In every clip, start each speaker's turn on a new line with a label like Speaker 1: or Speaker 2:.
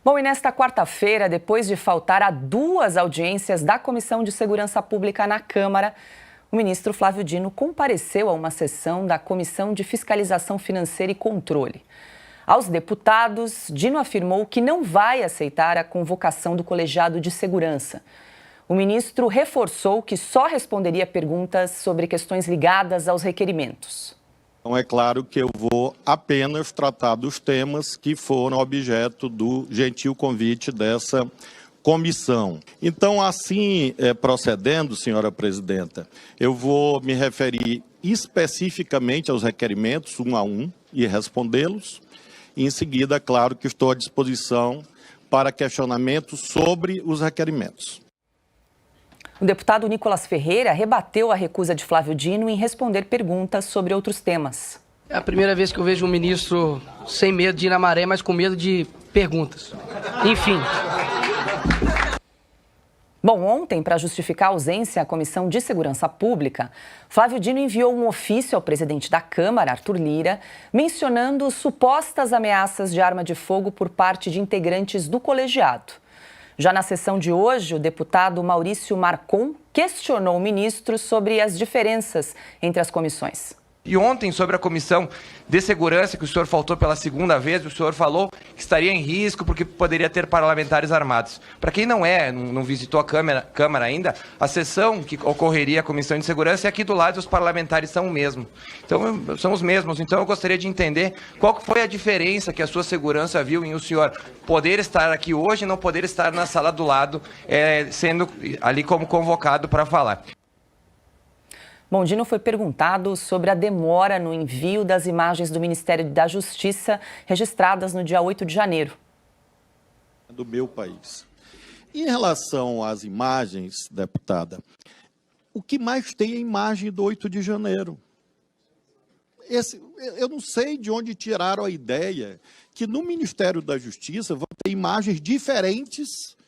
Speaker 1: Bom, e nesta quarta-feira, depois de faltar a 2 audiências da Comissão de Segurança Pública na Câmara, o ministro Flávio Dino compareceu a uma sessão da Comissão de Fiscalização Financeira e Controle. Aos deputados, Dino afirmou que não vai aceitar a convocação do colegiado de segurança. O ministro reforçou que só responderia perguntas sobre questões ligadas aos requerimentos.
Speaker 2: Então, é claro que eu vou apenas tratar dos temas que foram objeto do gentil convite dessa comissão. Então, assim procedendo, senhora presidenta, eu vou me referir especificamente aos requerimentos, um a um, e respondê-los. E, em seguida, claro que estou à disposição para questionamentos sobre os requerimentos.
Speaker 1: O deputado Nicolas Ferreira rebateu a recusa de Flávio Dino em responder perguntas sobre outros temas.
Speaker 3: É a primeira vez que eu vejo um ministro sem medo de ir na maré, mas com medo de perguntas. Enfim.
Speaker 1: Bom, ontem, para justificar a ausência à Comissão de Segurança Pública, Flávio Dino enviou um ofício ao presidente da Câmara, Arthur Lira, mencionando supostas ameaças de arma de fogo por parte de integrantes do colegiado. Já na sessão de hoje, o deputado Maurício Marcon questionou o ministro sobre as diferenças entre as comissões.
Speaker 4: E ontem, sobre a Comissão de Segurança, que o senhor faltou pela segunda vez, o senhor falou que estaria em risco porque poderia ter parlamentares armados. Para quem não visitou a Câmara ainda, a sessão que ocorreria a Comissão de Segurança é aqui do lado, os parlamentares são os mesmos. Então eu gostaria de entender qual foi a diferença que a sua segurança viu em o senhor poder estar aqui hoje e não poder estar na sala do lado, sendo ali como convocado para falar.
Speaker 1: Bom, Dino foi perguntado sobre a demora no envio das imagens do Ministério da Justiça registradas no dia 8 de janeiro.
Speaker 2: Do meu país. Em relação às imagens, deputada, o que mais tem é a imagem do 8 de janeiro. Eu não sei de onde tiraram a ideia que no Ministério da Justiça vão ter imagens diferentes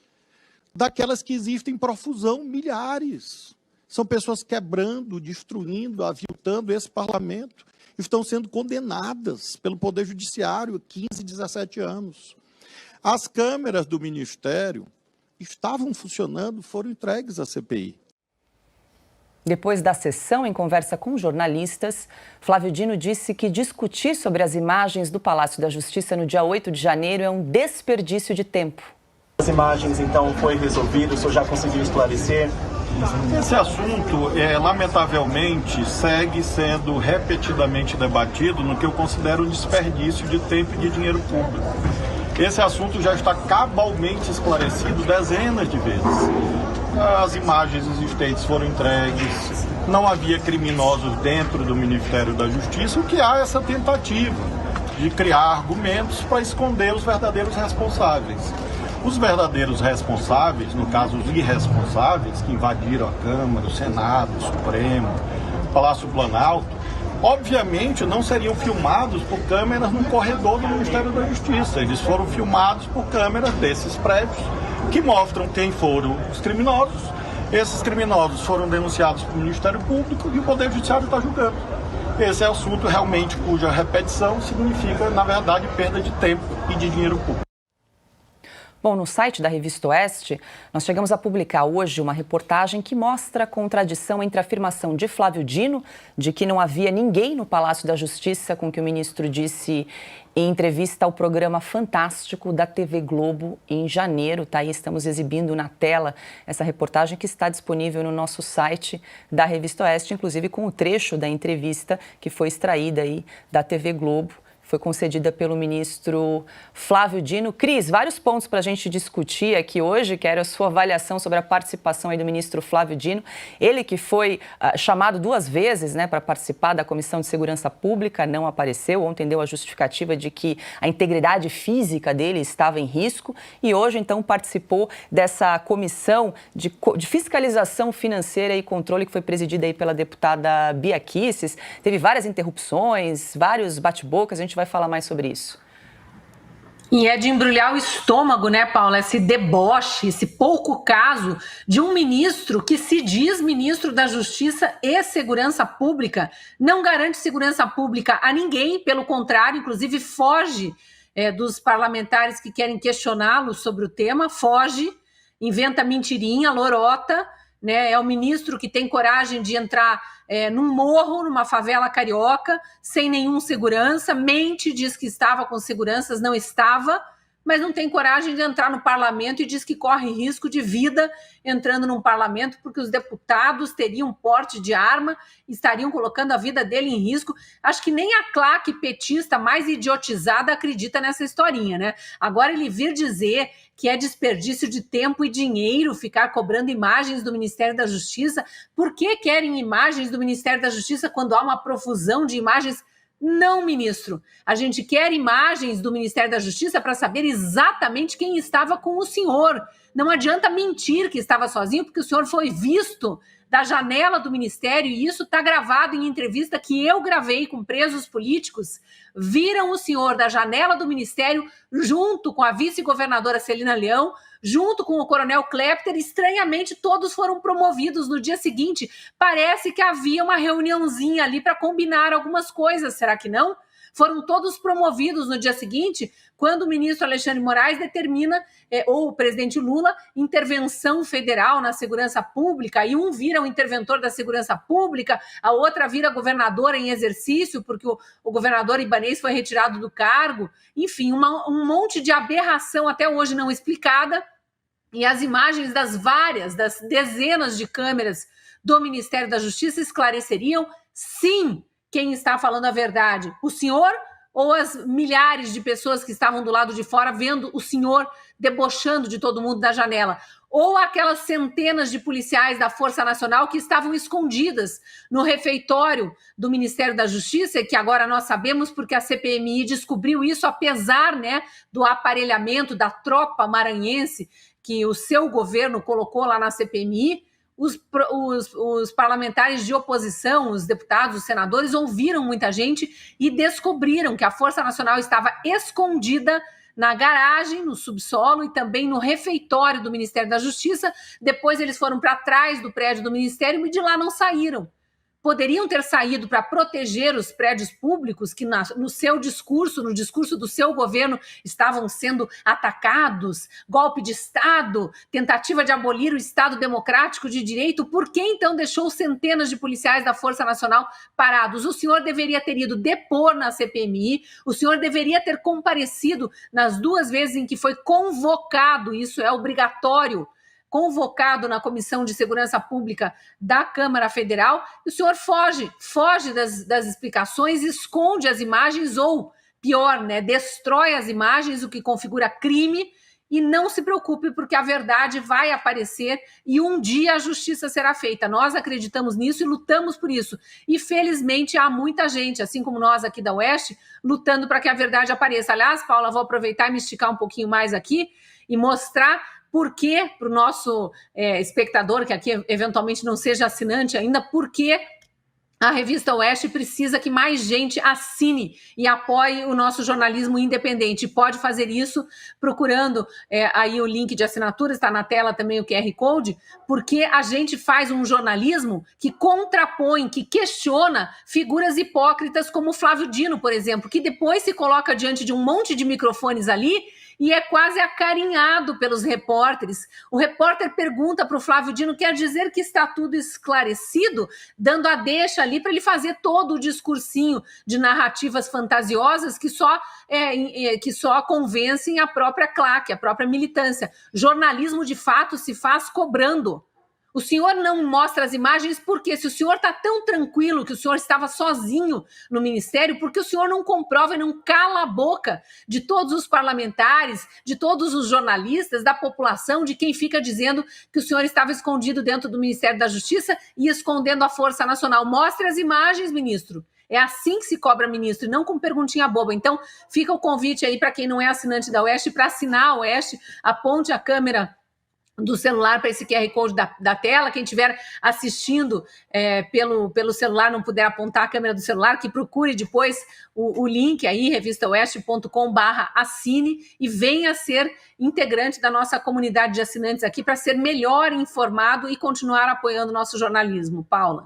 Speaker 2: daquelas que existem em profusão, milhares. São pessoas quebrando, destruindo, aviltando esse parlamento. Estão sendo condenadas pelo Poder Judiciário há 15, 17 anos. As câmeras do Ministério estavam funcionando, foram entregues à CPI.
Speaker 1: Depois da sessão, em conversa com jornalistas, Flávio Dino disse que discutir sobre as imagens do Palácio da Justiça no dia 8 de janeiro é um desperdício de tempo.
Speaker 5: As imagens, então, foi resolvido, o senhor já conseguiu esclarecer?
Speaker 2: Esse assunto, lamentavelmente, segue sendo repetidamente debatido no que eu considero um desperdício de tempo e de dinheiro público. Esse assunto já está cabalmente esclarecido dezenas de vezes. As imagens existentes foram entregues, não havia criminosos dentro do Ministério da Justiça, o que há essa tentativa de criar argumentos para esconder os verdadeiros responsáveis. Os verdadeiros responsáveis, no caso os irresponsáveis, que invadiram a Câmara, o Senado, o Supremo, o Palácio Planalto, obviamente não seriam filmados por câmeras no corredor do Ministério da Justiça. Eles foram filmados por câmeras desses prédios que mostram quem foram os criminosos. Esses criminosos foram denunciados pelo Ministério Público e o Poder Judiciário está julgando. Esse é um assunto realmente cuja repetição significa, na verdade, perda de tempo e de dinheiro público.
Speaker 1: Bom, no site da Revista Oeste, nós chegamos a publicar hoje uma reportagem que mostra a contradição entre a afirmação de Flávio Dino de que não havia ninguém no Palácio da Justiça, com o que o ministro disse em entrevista ao programa Fantástico da TV Globo em janeiro. Tá aí, estamos exibindo na tela essa reportagem que está disponível no nosso site da Revista Oeste, inclusive com o trecho da entrevista que foi extraída aí da TV Globo. Foi concedida pelo ministro Flávio Dino. Cris, vários pontos para a gente discutir aqui hoje. Quero a sua avaliação sobre a participação aí do ministro Flávio Dino. Ele que foi chamado 2 vezes, né, para participar da Comissão de Segurança Pública, não apareceu. Ontem deu a justificativa de que a integridade física dele estava em risco. E hoje, então, participou dessa comissão de fiscalização financeira e controle que foi presidida aí pela deputada Bia Kicis. Teve várias interrupções, vários bate-bocas. A gente vai falar mais sobre isso.
Speaker 6: E é de embrulhar o estômago, né, Paula? Esse deboche, esse pouco caso de um ministro que se diz ministro da Justiça e Segurança Pública, não garante segurança pública a ninguém, pelo contrário, inclusive foge dos parlamentares que querem questioná-lo sobre o tema, foge, inventa mentirinha, lorota, né? É o ministro que tem coragem de entrar num morro, numa favela carioca, sem nenhum segurança, mente, diz que estava com seguranças, não estava, mas não tem coragem de entrar no parlamento e diz que corre risco de vida entrando num parlamento, porque os deputados teriam porte de arma, estariam colocando a vida dele em risco. Acho que nem a claque petista mais idiotizada acredita nessa historinha, né? Agora ele vir dizer que é desperdício de tempo e dinheiro ficar cobrando imagens do Ministério da Justiça. Por que querem imagens do Ministério da Justiça quando há uma profusão de imagens? Não, ministro. A gente quer imagens do Ministério da Justiça para saber exatamente quem estava com o senhor. Não adianta mentir que estava sozinho, porque o senhor foi visto da janela do Ministério, e isso está gravado em entrevista que eu gravei com presos políticos. Viram o senhor da janela do Ministério junto com a vice-governadora Celina Leão, junto com o coronel Klepter. Estranhamente, todos foram promovidos no dia seguinte. Parece que havia uma reuniãozinha ali para combinar algumas coisas, será que não? Foram todos promovidos no dia seguinte, quando o ministro Alexandre Moraes determina, ou o presidente Lula, intervenção federal na segurança pública, e um vira o interventor da segurança pública, a outra vira governadora em exercício, porque o governador Ibanez foi retirado do cargo. Enfim, um monte de aberração até hoje não explicada. E as imagens das dezenas de câmeras do Ministério da Justiça esclareceriam, sim, quem está falando a verdade, o senhor ou as milhares de pessoas que estavam do lado de fora vendo o senhor debochando de todo mundo da janela, ou aquelas centenas de policiais da Força Nacional que estavam escondidas no refeitório do Ministério da Justiça, que agora nós sabemos porque a CPMI descobriu isso, apesar, né, do aparelhamento da tropa maranhense que o seu governo colocou lá na CPMI. Os parlamentares de oposição, os deputados, os senadores, ouviram muita gente e descobriram que a Força Nacional estava escondida na garagem, no subsolo e também no refeitório do Ministério da Justiça. Depois eles foram para trás do prédio do Ministério e de lá não saíram. Poderiam ter saído para proteger os prédios públicos que no seu discurso, no discurso do seu governo, estavam sendo atacados, golpe de Estado, tentativa de abolir o Estado democrático de direito. Por que então deixou centenas de policiais da Força Nacional parados? O senhor deveria ter ido depor na CPMI, o senhor deveria ter comparecido nas 2 vezes em que foi convocado, isso é obrigatório, convocado na Comissão de Segurança Pública da Câmara Federal, e o senhor foge das explicações, esconde as imagens, ou pior, né, destrói as imagens, o que configura crime. E não se preocupe, porque a verdade vai aparecer e um dia a justiça será feita. Nós acreditamos nisso e lutamos por isso. E felizmente há muita gente, assim como nós aqui da Oeste, lutando para que a verdade apareça. Aliás, Paula, vou aproveitar e me esticar um pouquinho mais aqui e mostrar por que, para o nosso espectador, que aqui eventualmente não seja assinante ainda, por que a Revista Oeste precisa que mais gente assine e apoie o nosso jornalismo independente. Pode fazer isso procurando aí o link de assinatura, está na tela também o QR Code, porque a gente faz um jornalismo que contrapõe, que questiona figuras hipócritas como Flávio Dino, por exemplo, que depois se coloca diante de um monte de microfones ali e é quase acarinhado pelos repórteres. O repórter pergunta para o Flávio Dino, quer dizer que está tudo esclarecido, dando a deixa ali para ele fazer todo o discursinho de narrativas fantasiosas que só convencem a própria claque, a própria militância. Jornalismo, de fato, se faz cobrando. O senhor não mostra as imagens porque, se o senhor está tão tranquilo que o senhor estava sozinho no ministério, porque o senhor não comprova e não cala a boca de todos os parlamentares, de todos os jornalistas, da população, de quem fica dizendo que o senhor estava escondido dentro do Ministério da Justiça e escondendo a Força Nacional? Mostre as imagens, ministro. É assim que se cobra, ministro, e não com perguntinha boba. Então, fica o convite aí para quem não é assinante da Oeste, para assinar a Oeste, aponte a câmera do celular para esse QR Code da tela. Quem estiver assistindo pelo celular, não puder apontar a câmera do celular, que procure depois o link aí, revistaoeste.com/assine, e venha ser integrante da nossa comunidade de assinantes aqui para ser melhor informado e continuar apoiando o nosso jornalismo. Paula.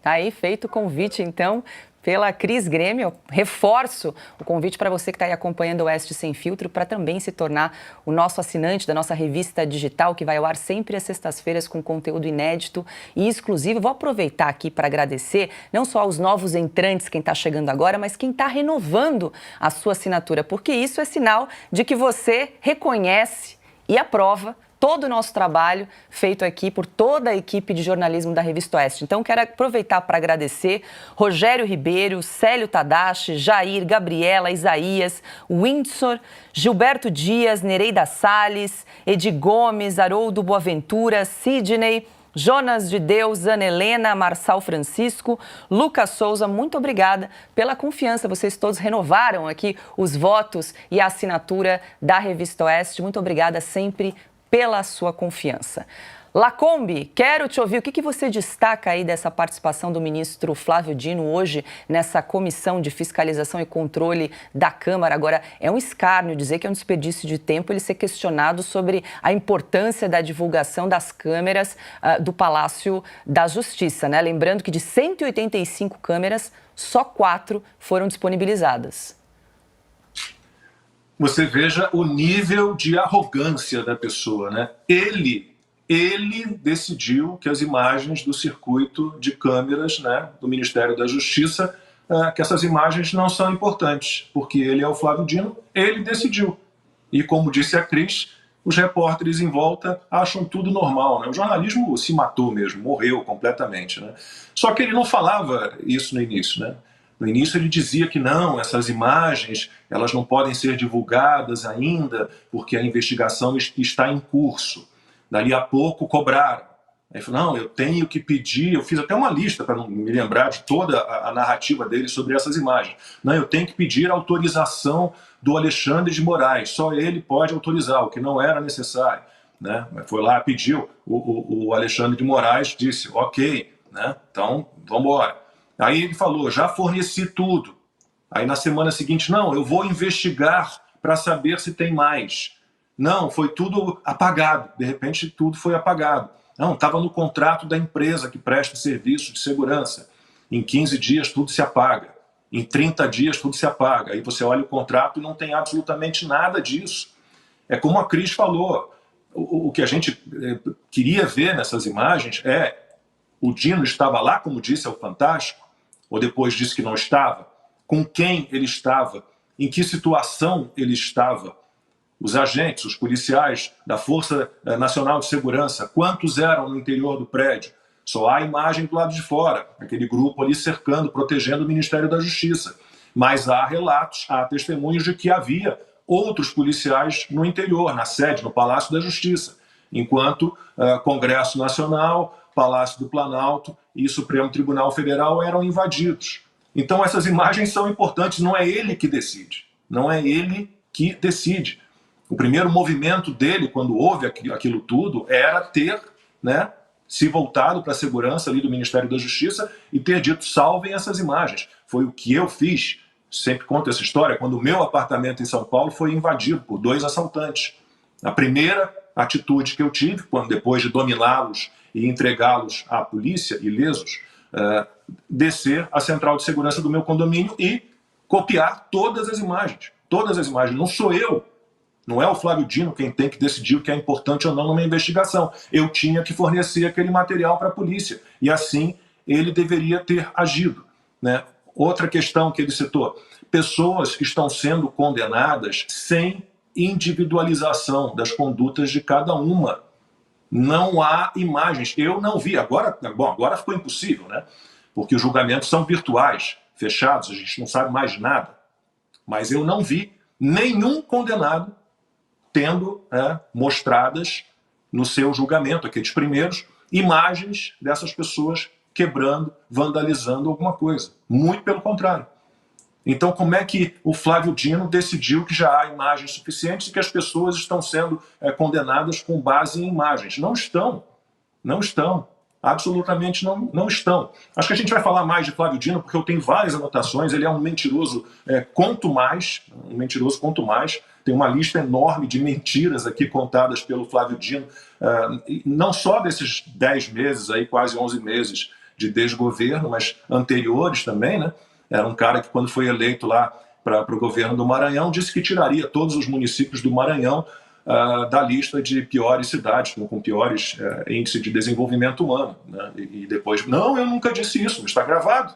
Speaker 1: Tá aí feito o convite, então, pela Cris Grêmio. Reforço o convite para você que está aí acompanhando o Oeste Sem Filtro para também se tornar o nosso assinante da nossa revista digital, que vai ao ar sempre às sextas-feiras com conteúdo inédito e exclusivo. Vou aproveitar aqui para agradecer não só aos novos entrantes, quem está chegando agora, mas quem está renovando a sua assinatura, porque isso é sinal de que você reconhece e aprova todo o nosso trabalho feito aqui por toda a equipe de jornalismo da Revista Oeste. Então, quero aproveitar para agradecer Rogério Ribeiro, Célio Tadashi, Jair, Gabriela, Isaías, Windsor, Gilberto Dias, Nereida Salles, Edi Gomes, Haroldo Boaventura, Sidney, Jonas de Deus, Ana Helena, Marçal Francisco, Lucas Souza, muito obrigada pela confiança. Vocês todos renovaram aqui os votos e a assinatura da Revista Oeste. Muito obrigada sempre pela sua confiança. Lacombe, quero te ouvir. O que você destaca aí dessa participação do ministro Flávio Dino hoje nessa comissão de fiscalização e controle da Câmara? Agora, é um escárnio dizer que é um desperdício de tempo ele ser questionado sobre a importância da divulgação das câmeras do Palácio da Justiça, né? Lembrando que de 185 câmeras, só 4 foram disponibilizadas.
Speaker 7: Você veja o nível de arrogância da pessoa, né? Ele decidiu que as imagens do circuito de câmeras, né, do Ministério da Justiça, que essas imagens não são importantes, porque ele é o Flávio Dino, ele decidiu. E como disse a Cris, os repórteres em volta acham tudo normal, né? O jornalismo se matou mesmo, morreu completamente, né? Só que ele não falava isso no início, né? No início ele dizia que não, essas imagens elas não podem ser divulgadas ainda porque a investigação está em curso. Dali a pouco cobraram. Aí falou, não, eu tenho que pedir, eu fiz até uma lista para não me lembrar de toda a narrativa dele sobre essas imagens. Não, eu tenho que pedir autorização do Alexandre de Moraes, só ele pode autorizar, o que não era necessário, né? Foi lá, pediu, o Alexandre de Moraes disse, ok, né? Então vamos embora. Aí ele falou, já forneci tudo. Aí na semana seguinte, não, eu vou investigar para saber se tem mais. Não, foi tudo apagado. De repente tudo foi apagado. Não, estava no contrato da empresa que presta serviço de segurança. Em 15 dias tudo se apaga. Em 30 dias tudo se apaga. Aí você olha o contrato e não tem absolutamente nada disso. É como a Cris falou. O que a gente queria ver nessas imagens é o Dino estava lá, como disse ao Fantástico, ou depois disse que não estava, com quem ele estava, em que situação ele estava, os agentes, os policiais da Força Nacional de Segurança, quantos eram no interior do prédio? Só há imagem do lado de fora, aquele grupo ali cercando, protegendo o Ministério da Justiça. Mas há relatos, há testemunhos de que havia outros policiais no interior, na sede, no Palácio da Justiça, enquanto Congresso Nacional, Palácio do Planalto e Supremo Tribunal Federal eram invadidos. Então essas imagens são importantes, não é ele que decide. Não é ele que decide. O primeiro movimento dele, quando houve aquilo tudo, era ter, né, se voltado para a segurança ali do Ministério da Justiça e ter dito, salvem essas imagens. Foi o que eu fiz, sempre conto essa história, quando o meu apartamento em São Paulo foi invadido por 2 assaltantes. A primeira atitude que eu tive, quando depois de dominá-los e entregá-los à polícia, ilesos, descer a central de segurança do meu condomínio e copiar todas as imagens. Todas as imagens. Não sou eu, não é o Flávio Dino quem tem que decidir o que é importante ou não numa investigação. Eu tinha que fornecer aquele material para a polícia. E assim ele deveria ter agido, né? Outra questão que ele citou. Pessoas estão sendo condenadas sem individualização das condutas de cada uma. Não há imagens. Eu não vi. Agora ficou impossível, né? Porque os julgamentos são virtuais, fechados, a gente não sabe mais nada. Mas eu não vi nenhum condenado tendo mostradas no seu julgamento, aqueles primeiros, imagens dessas pessoas quebrando, vandalizando alguma coisa. Muito pelo contrário. Então, como é que o Flávio Dino decidiu que já há imagens suficientes e que as pessoas estão sendo condenadas com base em imagens? Não estão. Não estão. Absolutamente não estão. Acho que a gente vai falar mais de Flávio Dino, porque eu tenho várias anotações. Ele é um mentiroso quanto mais. Tem uma lista enorme de mentiras aqui contadas pelo Flávio Dino. Não só desses 10 meses, aí, quase 11 meses, de desgoverno, mas anteriores também, né? Era um cara que, quando foi eleito lá para o governo do Maranhão, disse que tiraria todos os municípios do Maranhão da lista de piores cidades, com piores índices de desenvolvimento humano, né? E depois, não, eu nunca disse isso, mas está gravado.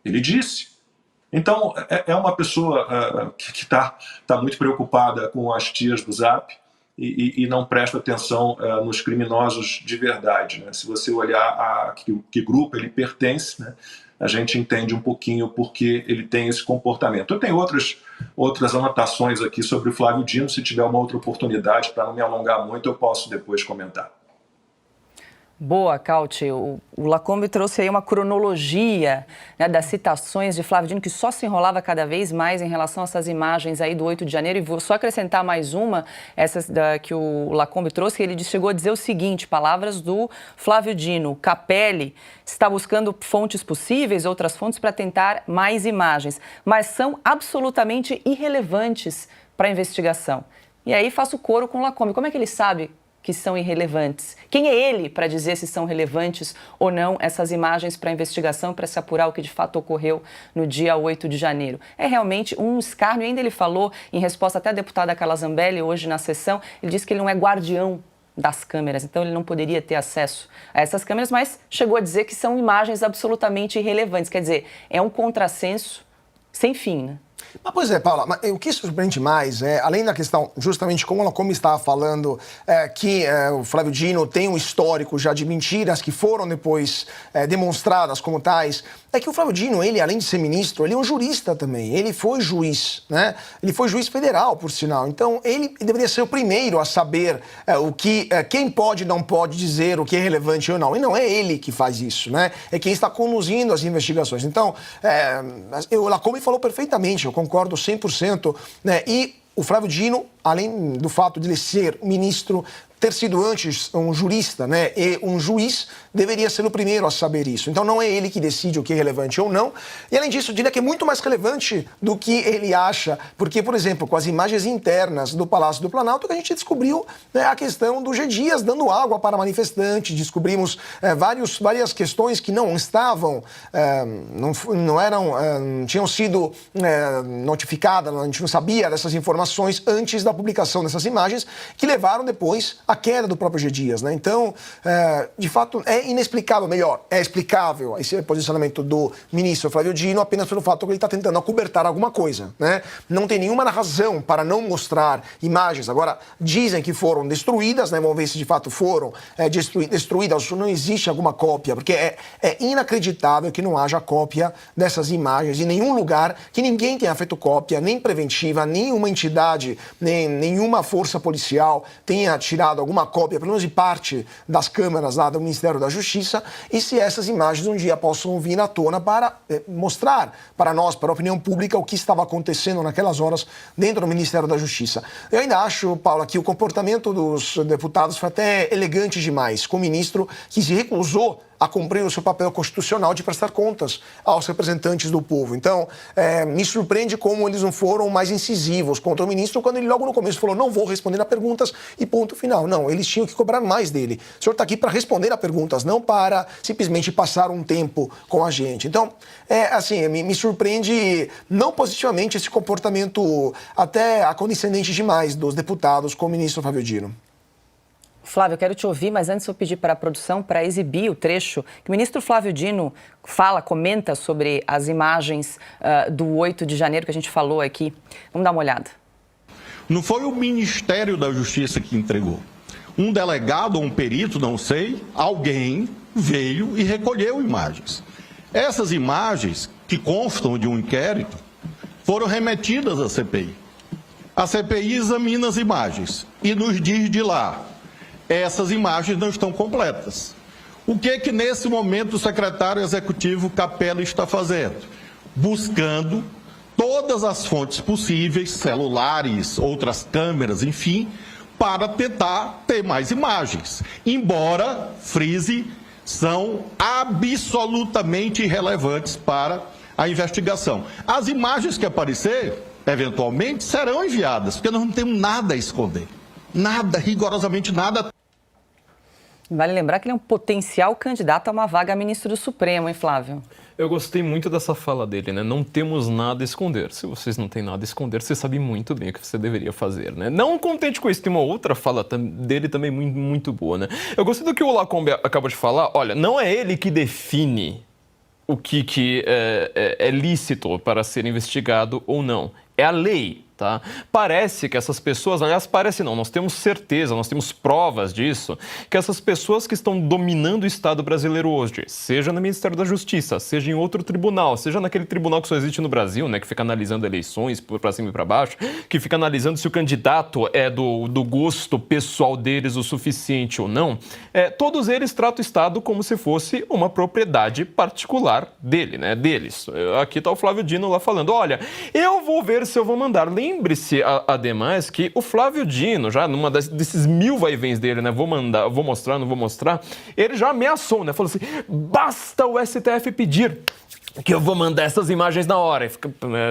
Speaker 7: Ele disse. Então, é uma pessoa que está muito preocupada com as tias do Zap e não presta atenção nos criminosos de verdade, né? Se você olhar a que grupo ele pertence, né, a gente entende um pouquinho porque ele tem esse comportamento. Eu tenho outras anotações aqui sobre o Flávio Dino. Se tiver uma outra oportunidade, para não me alongar muito, eu posso depois comentar.
Speaker 1: Boa, Cauti. O Lacombe trouxe aí uma cronologia, né, das citações de Flávio Dino, que só se enrolava cada vez mais em relação a essas imagens aí do 8 de janeiro. E vou só acrescentar mais uma, essa que o Lacombe trouxe, que ele chegou a dizer o seguinte, palavras do Flávio Dino: Capelli está buscando fontes possíveis, outras fontes, para tentar mais imagens, mas são absolutamente irrelevantes para a investigação. E aí faço coro com o Lacombe. Como é que ele sabe que são irrelevantes? Quem é ele para dizer se são relevantes ou não essas imagens para a investigação, para se apurar o que de fato ocorreu no dia 8 de janeiro? É realmente um escárnio. Ainda ele falou, em resposta até à deputada Carla Zambelli, hoje na sessão, ele disse que ele não é guardião das câmeras, então ele não poderia ter acesso a essas câmeras, mas chegou a dizer que são imagens absolutamente irrelevantes. Quer dizer, é um contrassenso sem fim, né?
Speaker 8: Mas, pois é, Paula, mas o que surpreende mais é, além da questão, justamente como estava falando, que o Flávio Dino tem um histórico já de mentiras que foram depois demonstradas como tais, é que o Flávio Dino, ele, além de ser ministro, ele é um jurista também, ele foi juiz, né? Ele foi juiz federal, por sinal. Então, ele deveria ser o primeiro a saber quem pode e não pode dizer o que é relevante ou não. E não é ele que faz isso, né? É quem está conduzindo as investigações. Então, o Lacombe falou perfeitamente, eu concordo 100%, né? E o Flávio Dino, além do fato de ele ser ministro, ter sido antes um jurista, né, e um juiz, deveria ser o primeiro a saber isso. Então não é ele que decide o que é relevante ou não. E além disso, eu diria que é muito mais relevante do que ele acha, porque, por exemplo, com as imagens internas do Palácio do Planalto, que a gente descobriu, né, a questão do G. Dias dando água para manifestantes, descobrimos várias questões que não estavam, não tinham sido notificadas, a gente não sabia dessas informações antes da publicação dessas imagens, que levaram depois a queda do próprio G. Dias, né? Então, de fato, é inexplicável, é explicável esse posicionamento do ministro Flávio Dino apenas pelo fato que ele está tentando acobertar alguma coisa, né? Não tem nenhuma razão para não mostrar imagens. Agora, dizem que foram destruídas, né? Vamos ver se de fato foram destruídas, não existe alguma cópia, porque é inacreditável que não haja cópia dessas imagens em nenhum lugar, que ninguém tenha feito cópia, nem preventiva, nenhuma entidade, nem nenhuma força policial tenha tirado alguma cópia, pelo menos de parte das câmeras lá do Ministério da Justiça, e se essas imagens um dia possam vir à tona para mostrar para nós, para a opinião pública, o que estava acontecendo naquelas horas dentro do Ministério da Justiça. Eu ainda acho, Paula, que o comportamento dos deputados foi até elegante demais, com o ministro que se recusou a cumprir o seu papel constitucional de prestar contas aos representantes do povo. Então, me surpreende como eles não foram mais incisivos contra o ministro, quando ele logo no começo falou, não vou responder a perguntas e ponto final. Não, eles tinham que cobrar mais dele. O senhor está aqui para responder a perguntas, não para simplesmente passar um tempo com a gente. Então, me surpreende não positivamente esse comportamento até acondescendente demais dos deputados com o ministro Flávio Dino.
Speaker 1: Flávio, eu quero te ouvir, mas antes eu pedi para a produção para exibir o trecho que o ministro Flávio Dino comenta sobre as imagens do 8 de janeiro que a gente falou aqui. Vamos dar uma olhada.
Speaker 9: Não foi o Ministério da Justiça que entregou. Um delegado ou um perito, não sei, alguém veio e recolheu imagens. Essas imagens, que constam de um inquérito, foram remetidas à CPI. A CPI examina as imagens e nos diz de lá, essas imagens não estão completas. O que nesse momento o secretário executivo Capelli está fazendo? Buscando todas as fontes possíveis, celulares, outras câmeras, enfim, para tentar ter mais imagens. Embora, frise, são absolutamente irrelevantes para a investigação. As imagens que aparecer, eventualmente, serão enviadas, porque nós não temos nada a esconder. Nada, rigorosamente nada.
Speaker 1: Vale lembrar que ele é um potencial candidato a uma vaga a ministro do Supremo, hein, Flávio?
Speaker 10: Eu gostei muito dessa fala dele, né? Não temos nada a esconder. Se vocês não têm nada a esconder, você sabe muito bem o que você deveria fazer, né? Não contente com isso, tem uma outra fala dele também muito boa, né? Eu gostei do que o Lacombe acabou de falar. Olha, não é ele que define o que é lícito para ser investigado ou não. É a lei. Tá? Parece que essas pessoas, aliás, parece não, nós temos certeza, nós temos provas disso, que essas pessoas que estão dominando o Estado brasileiro hoje, seja no Ministério da Justiça, seja em outro tribunal, seja naquele tribunal que só existe no Brasil, né, que fica analisando eleições para cima e para baixo, que fica analisando se o candidato é do gosto pessoal deles o suficiente ou não, todos eles tratam o Estado como se fosse uma propriedade particular dele, né, deles. Aqui está o Flávio Dino lá falando, olha, eu vou ver se eu vou mandar. Lembre-se, ademais, que o Flávio Dino, já numa desses 1000 vai-vens dele, né? Vou mostrar, não vou mostrar, ele já ameaçou, né? Falou assim, basta o STF pedir que eu vou mandar essas imagens na hora.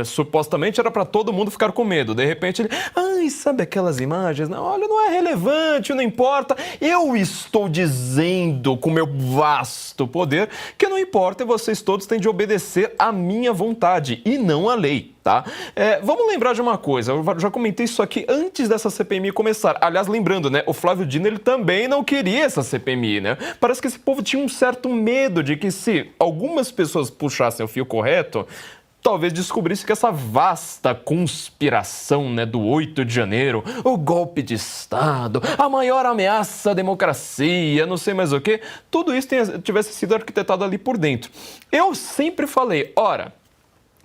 Speaker 10: Supostamente era para todo mundo ficar com medo. De repente ele, sabe aquelas imagens? Não, olha, não é relevante, não importa. Eu estou dizendo com meu vasto poder que não importa e vocês todos têm de obedecer à minha vontade e não à lei. Tá? Vamos lembrar de uma coisa, eu já comentei isso aqui antes dessa CPMI começar. Aliás, lembrando, né, o Flávio Dino ele também não queria essa CPMI, né? Parece que esse povo tinha um certo medo de que se algumas pessoas puxassem o fio correto, talvez descobrisse que essa vasta conspiração, né, do 8 de janeiro, o golpe de Estado, a maior ameaça à democracia, não sei mais o quê, tudo isso tivesse sido arquitetado ali por dentro. Eu sempre falei, ora,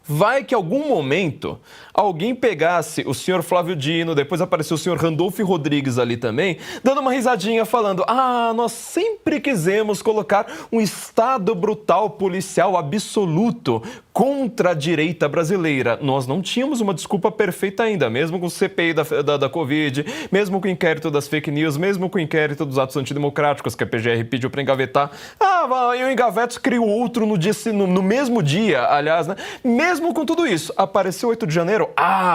Speaker 10: vai que em algum momento alguém pegasse o senhor Flávio Dino, depois apareceu o senhor Randolfo Rodrigues ali também, dando uma risadinha falando, nós sempre quisemos colocar um Estado brutal policial absoluto contra a direita brasileira. Nós não tínhamos uma desculpa perfeita ainda, mesmo com o CPI da Covid, mesmo com o inquérito das fake news, mesmo com o inquérito dos atos antidemocráticos que a PGR pediu para engavetar. E o engaveto criou outro no mesmo dia, aliás, né? Mesmo com tudo isso, apareceu 8 de janeiro,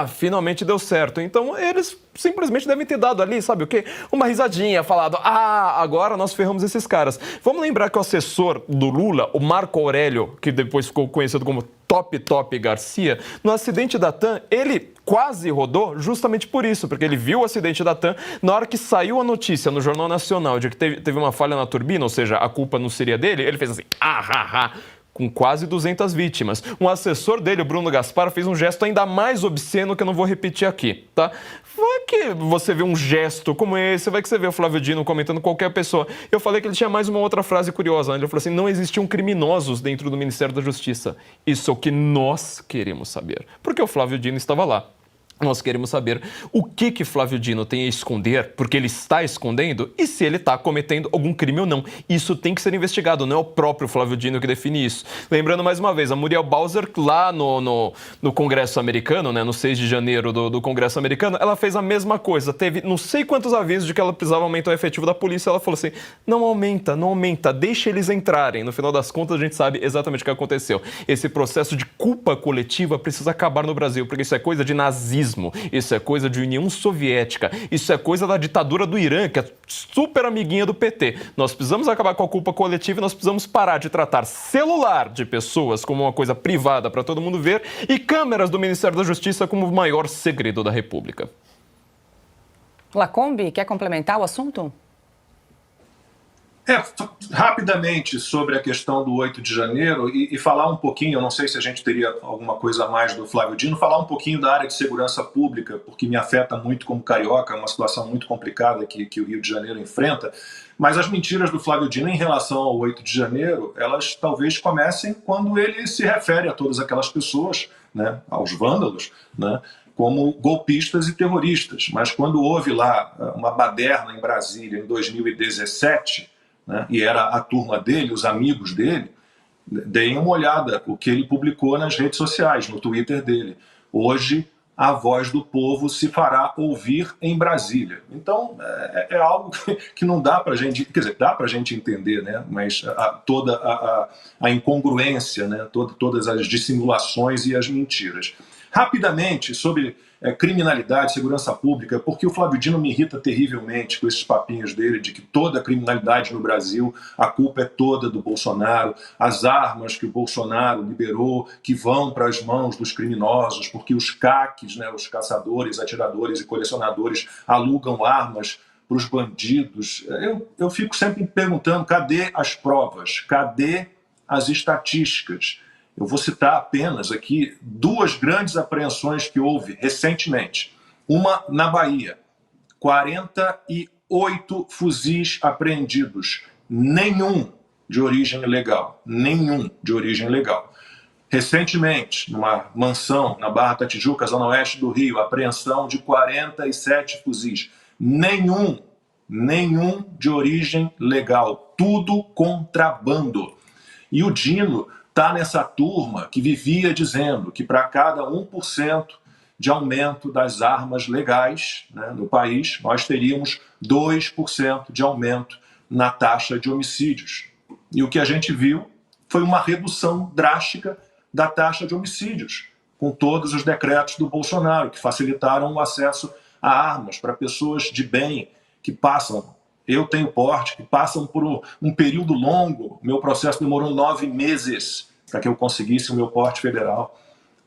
Speaker 10: finalmente deu certo. Então, eles simplesmente devem ter dado ali, sabe o quê? Uma risadinha, falado, agora nós ferramos esses caras. Vamos lembrar que o assessor do Lula, o Marco Aurélio, que depois ficou conhecido como Top Garcia, no acidente da TAM, ele quase rodou justamente por isso, porque ele viu o acidente da TAM, na hora que saiu a notícia no Jornal Nacional de que teve uma falha na turbina, ou seja, a culpa não seria dele, ele fez assim, com quase 200 vítimas. Um assessor dele, o Bruno Gaspar, fez um gesto ainda mais obsceno que eu não vou repetir aqui, tá? Vai que você vê um gesto como esse, vai que você vê o Flávio Dino comentando qualquer pessoa. Eu falei que ele tinha mais uma outra frase curiosa, né? Ele falou assim, não existiam criminosos dentro do Ministério da Justiça. Isso é o que nós queremos saber. Porque o Flávio Dino estava lá. Nós queremos saber o que Flávio Dino tem a esconder, porque ele está escondendo, e se ele está cometendo algum crime ou não. Isso tem que ser investigado, não é o próprio Flávio Dino que define isso. Lembrando mais uma vez, a Muriel Bowser, lá no Congresso americano, né, no 6 de janeiro do Congresso americano, ela fez a mesma coisa. Teve não sei quantos avisos de que ela precisava aumentar o efetivo da polícia. Ela falou assim, não aumenta, deixa eles entrarem. No final das contas, a gente sabe exatamente o que aconteceu. Esse processo de culpa coletiva precisa acabar no Brasil, porque isso é coisa de nazismo. Isso é coisa de União Soviética, isso é coisa da ditadura do Irã, que é super amiguinha do PT. Nós precisamos acabar com a culpa coletiva e nós precisamos parar de tratar celular de pessoas como uma coisa privada para todo mundo ver e câmeras do Ministério da Justiça como o maior segredo da República.
Speaker 1: Lacombe, quer complementar o assunto?
Speaker 7: Rapidamente sobre a questão do 8 de janeiro e falar um pouquinho, eu não sei se a gente teria alguma coisa a mais do Flávio Dino, falar um pouquinho da área de segurança pública, porque me afeta muito como carioca, é uma situação muito complicada que o Rio de Janeiro enfrenta, mas as mentiras do Flávio Dino em relação ao 8 de janeiro, elas talvez comecem quando ele se refere a todas aquelas pessoas, né, aos vândalos, né, como golpistas e terroristas, mas quando houve lá uma baderna em Brasília em 2017, né, e era a turma dele, os amigos dele, deem uma olhada o que ele publicou nas redes sociais, no Twitter dele. Hoje, a voz do povo se fará ouvir em Brasília. Então, é algo que não dá para a gente, quer dizer, dá para a gente entender, né, mas toda a incongruência, né, todas as dissimulações e as mentiras. Rapidamente, sobre criminalidade, segurança pública, porque o Flávio Dino me irrita terrivelmente com esses papinhos dele de que toda a criminalidade no Brasil, a culpa é toda do Bolsonaro, as armas que o Bolsonaro liberou, que vão para as mãos dos criminosos, porque os CACs, né, os caçadores, atiradores e colecionadores, alugam armas para os bandidos. Eu fico sempre perguntando, cadê as provas? Cadê as estatísticas? Eu vou citar apenas aqui 2 grandes apreensões que houve recentemente. Uma na Bahia, 48 fuzis apreendidos, nenhum de origem ilegal, nenhum de origem ilegal. Recentemente, numa mansão na Barra da Tijuca, zona oeste do Rio, apreensão de 47 fuzis, nenhum de origem legal, tudo contrabando. E o Dino está nessa turma que vivia dizendo que para cada 1% de aumento das armas legais, né, no país, nós teríamos 2% de aumento na taxa de homicídios. E o que a gente viu foi uma redução drástica da taxa de homicídios, com todos os decretos do Bolsonaro, que facilitaram o acesso a armas para pessoas de bem, que passam, eu tenho porte, que passam por um período longo. Meu processo demorou 9 meses para que eu conseguisse o meu porte federal.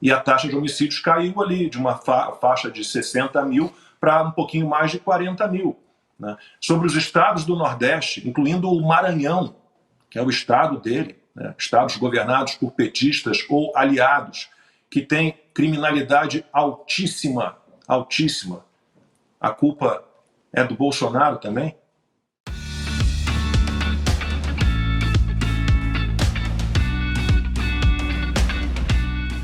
Speaker 7: E a taxa de homicídios caiu ali, de uma faixa de 60 mil para um pouquinho mais de 40 mil. Né? Sobre os estados do Nordeste, incluindo o Maranhão, que é o estado dele, né? Estados governados por petistas ou aliados, que tem criminalidade altíssima, altíssima. A culpa é do Bolsonaro também?